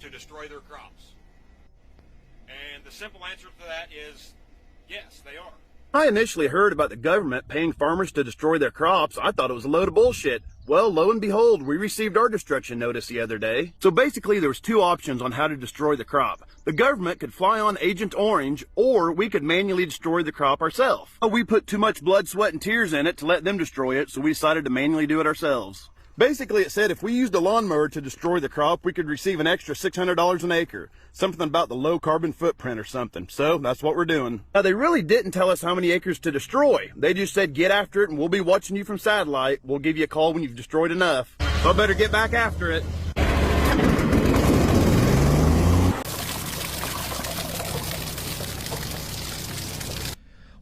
to destroy their crops? And the simple answer to that is yes, they are. I initially heard about the government paying farmers to destroy their crops. I thought it was a load of bullshit. Well, lo and behold, we received our destruction notice the other day. So basically there was two options on how to destroy the crop. The government could fly on Agent Orange, or we could manually destroy the crop ourselves. We put too much blood, sweat, and tears in it to let them destroy it, so we decided to manually do it ourselves. Basically, it said if we used a lawnmower to destroy the crop, we could receive an extra $600 an acre. Something about the low carbon footprint or something. So that's what we're doing. Now, they really didn't tell us how many acres to destroy. They just said, get after it and we'll be watching you from satellite. We'll give you a call when you've destroyed enough. So I better get back after it.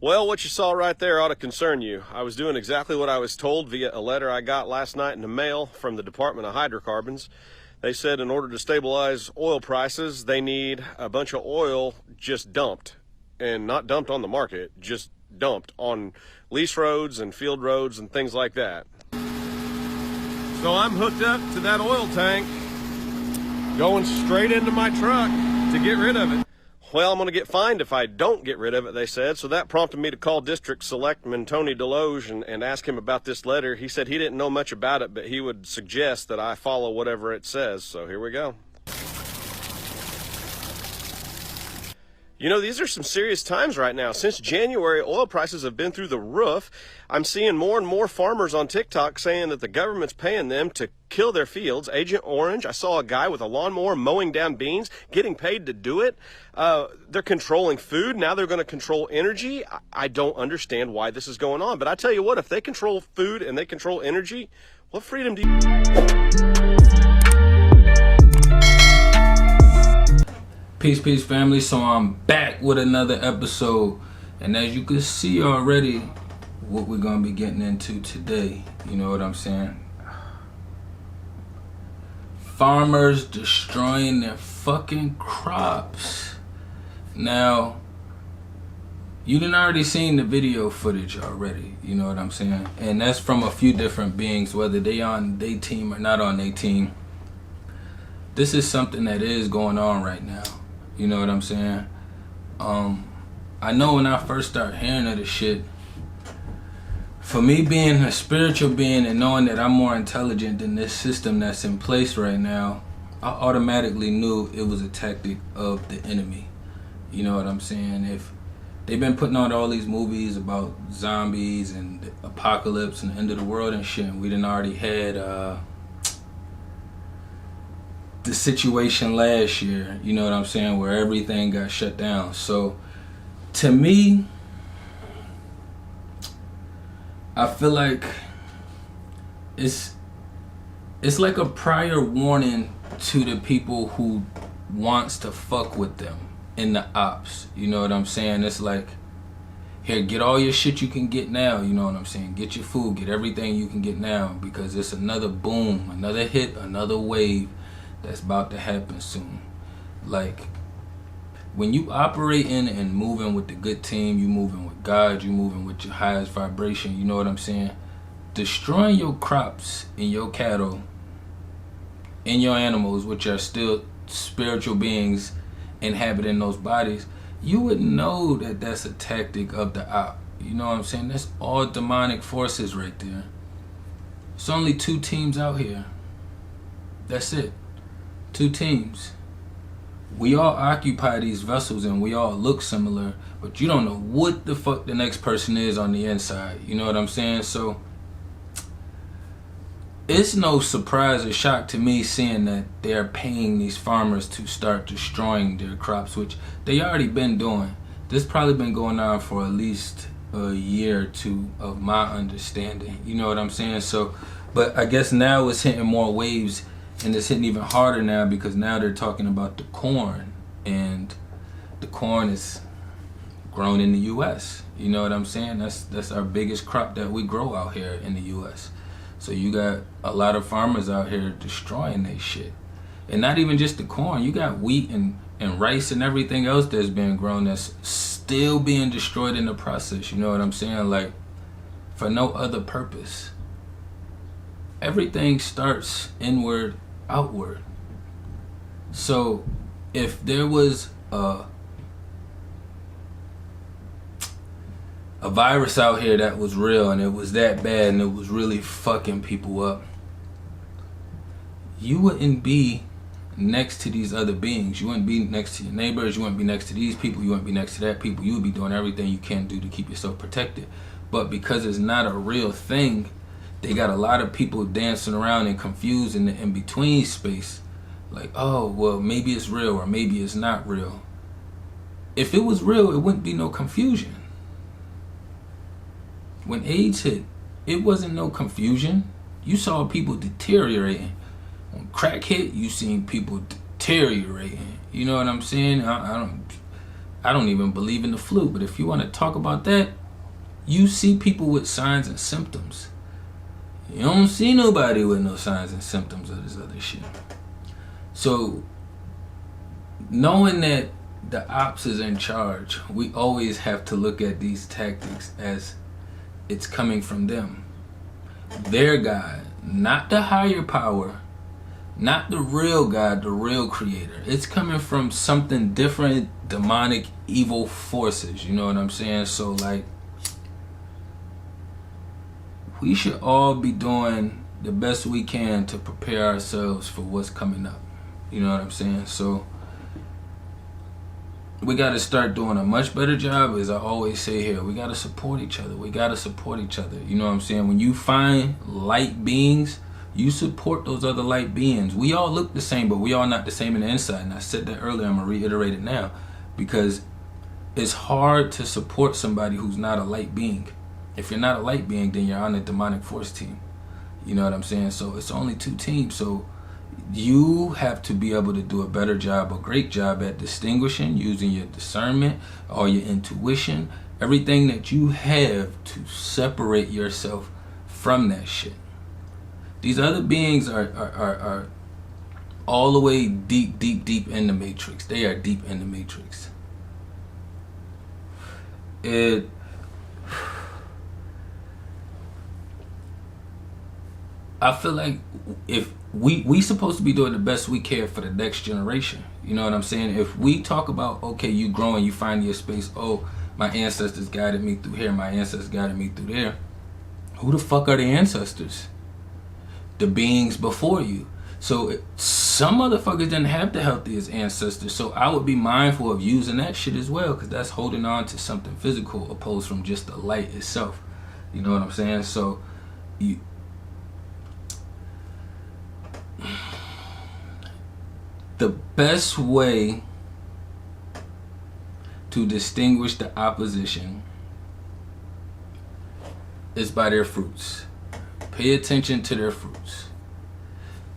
Well, what you saw right there ought to concern you. I was doing exactly what I was told via a letter I got last night in the mail from the Department of Hydrocarbons. They said in order to stabilize oil prices, they need a bunch of oil just dumped. And not dumped on the market, just dumped on lease roads and field roads and things like that. So I'm hooked up to that oil tank, going straight into my truck to get rid of it. Well, I'm going to get fined if I don't get rid of it, they said. So that prompted me to call District Selectman Tony Deloge and ask him about this letter. He said he didn't know much about it, but he would suggest that I follow whatever it says. So here we go. You know, these are some serious times right now. Since January, oil prices have been through the roof. I'm seeing more and more farmers on TikTok saying that the government's paying them to kill their fields. Agent Orange, I saw a guy with a lawnmower mowing down beans, getting paid to do it. They're controlling food. Now they're going to control energy. I don't understand why this is going on. But I tell you what, if they control food and they control energy, what freedom do you... Peace, family. So I'm back with another episode, and as you can see already, what we're gonna be getting into today, you know what I'm saying? Farmers destroying their fucking crops. Now, you done already seen the video footage already, you know what I'm saying? And that's from a few different beings, whether they on their team or not on their team. This is something that is going on right now. You know what I'm saying? I know when I first started hearing of this shit, for me being a spiritual being and knowing that I'm more intelligent than this system that's in place right now, I automatically knew it was a tactic of the enemy. You know what I'm saying? If they've been putting out all these movies about zombies and the apocalypse and the end of the world and shit, and we done already had the situation last year, you know what I'm saying, where everything got shut down. So to me, I feel like it's like a prior warning to the people who wants to fuck with them in the ops. You know what I'm saying? It's like, here, get all your shit you can get now, you know what I'm saying? Get your food, get everything you can get now, because it's another boom, another hit, another wave that's about to happen soon. Like, when you operating and moving with the good team, you moving with God, you moving with your highest vibration, you know what I'm saying? Destroying your crops and your cattle and your animals, which are still spiritual beings inhabiting those bodies, you would know that that's a tactic of the op. You know what I'm saying? That's all demonic forces right there. It's only 2 teams out here. That's it. 2 teams. We all occupy these vessels and we all look similar, but you don't know what the fuck the next person is on the inside. You know what I'm saying? So it's no surprise or shock to me seeing that they're paying these farmers to start destroying their crops, which they already been doing. This probably been going on for at least a year or 2 of my understanding. You know what I'm saying? So, but I guess now it's hitting more waves. And it's hitting even harder now because now they're talking about the corn, and the corn is grown in the U.S. You know what I'm saying? That's our biggest crop that we grow out here in the U.S. So you got a lot of farmers out here destroying their shit. And not even just the corn. You got wheat and rice and everything else that's being grown that's still being destroyed in the process. You know what I'm saying? Like, for no other purpose. Everything starts inward, outward. So if there was a virus out here that was real and it was that bad and it was really fucking people up, you wouldn't be next to these other beings. You wouldn't be next to your neighbors. You wouldn't be next to these people. You wouldn't be next to that people. You would be doing everything you can do to keep yourself protected. But because it's not a real thing, they got a lot of people dancing around and confused in the in-between space. Like, oh, well, maybe it's real or maybe it's not real. If it was real, it wouldn't be no confusion. When AIDS hit, it wasn't no confusion. You saw people deteriorating. When crack hit, you seen people deteriorating. You know what I'm saying? I don't even believe in the flu, but if you want to talk about that, you see people with signs and symptoms. You don't see nobody with no signs and symptoms of this other shit. So, knowing that the ops is in charge, we always have to look at these tactics as it's coming from them. Their God, not the higher power, not the real God, the real creator. It's coming from something different, demonic, evil forces. You know what I'm saying? So, like, we should all be doing the best we can to prepare ourselves for what's coming up. You know what I'm saying? So we got to start doing a much better job, as I always say here. We got to support each other. We got to support each other. You know what I'm saying? When you find light beings, you support those other light beings. We all look the same, but we all not the same in the inside. And I said that earlier. I'm going to reiterate it now. Because it's hard to support somebody who's not a light being. If you're not a light being, then you're on a demonic force team. You know what I'm saying? So it's only two teams. So you have to be able to do a better job, a great job at distinguishing, using your discernment or your intuition, everything that you have to separate yourself from that shit. These other beings are all the way deep in the matrix. They are deep in the matrix. I feel like if we supposed to be doing the best we can for the next generation. You know what I'm saying? If we talk about, okay, you growing, you find your space, oh, my ancestors guided me through here, my ancestors guided me through there. Who the fuck are the ancestors? The beings before you. So some motherfuckers didn't have the healthiest ancestors. So I would be mindful of using that shit as well, because that's holding on to something physical opposed from just the light itself. You know what I'm saying? So the best way to distinguish the opposition is by their fruits. Pay attention to their fruits.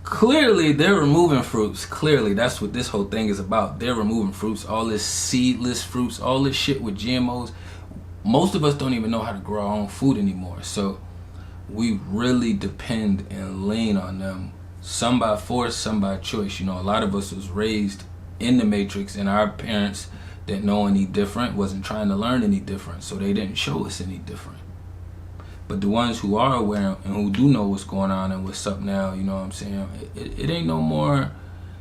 Clearly, they're removing fruits. Clearly, that's what this whole thing is about. They're removing fruits, all this seedless fruits, all this shit with GMOs. Most of us don't even know how to grow our own food anymore. So we really depend and lean on them. Some by force, some by choice. You know, a lot of us was raised in the matrix, and our parents didn't know any different, wasn't trying to learn any different, so they didn't show us any different. But the ones who are aware and who do know what's going on and what's up now, you know what I'm saying, it ain't no more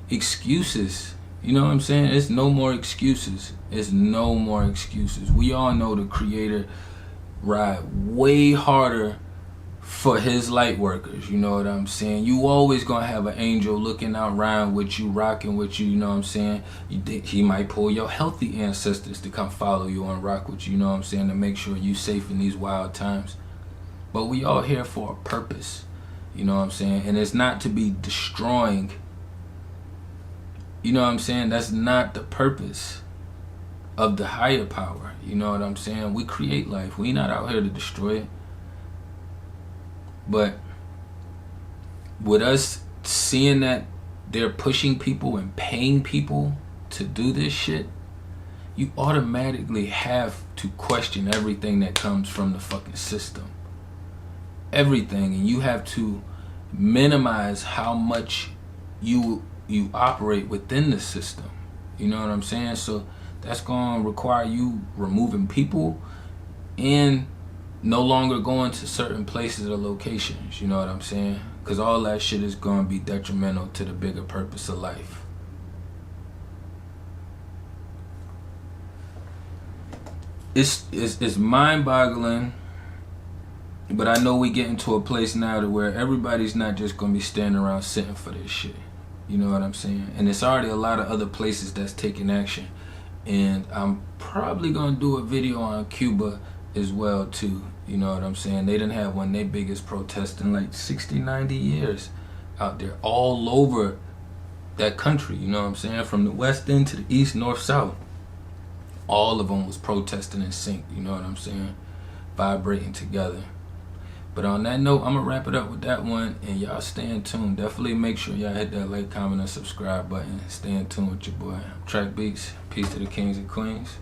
excuses. You know what I'm saying? It's no more excuses. It's no more excuses. We all know the Creator ride way harder for his light workers. You know what I'm saying? You always gonna have an angel looking out around with you, rocking with you. You know what I'm saying? He might pull your healthy ancestors to come follow you and rock with you. You know what I'm saying? To make sure you safe in these wild times. But we all here for a purpose. You know what I'm saying? And it's not to be destroying. You know what I'm saying? That's not the purpose of the higher power. You know what I'm saying? We create life. We not out here to destroy it. But with us seeing that they're pushing people and paying people to do this shit, you automatically have to question everything that comes from the fucking system. Everything. And you have to minimize how much you operate within the system. You know what I'm saying? So that's going to require you removing people and no longer going to certain places or locations. You know what I'm saying? Because all that shit is going to be detrimental to the bigger purpose of life. it's mind-boggling. But I know we getting to a place now to where everybody's not just gonna be standing around sitting for this shit. You know what I'm saying? And it's already a lot of other places that's taking action. And I'm probably gonna do a video on Cuba as well too. You know what I'm saying? They didn't have one of their biggest protests in like 60, 90 years out there, all over that country. You know what I'm saying? From the west end to the east, north, south. All of them was protesting in sync. You know what I'm saying? Vibrating together. But on that note, I'm going to wrap it up with that one. And y'all stay in tune. Definitely make sure y'all hit that like, comment, and subscribe button. Stay in tune with your boy. TrakBeatz. Peace to the kings and queens.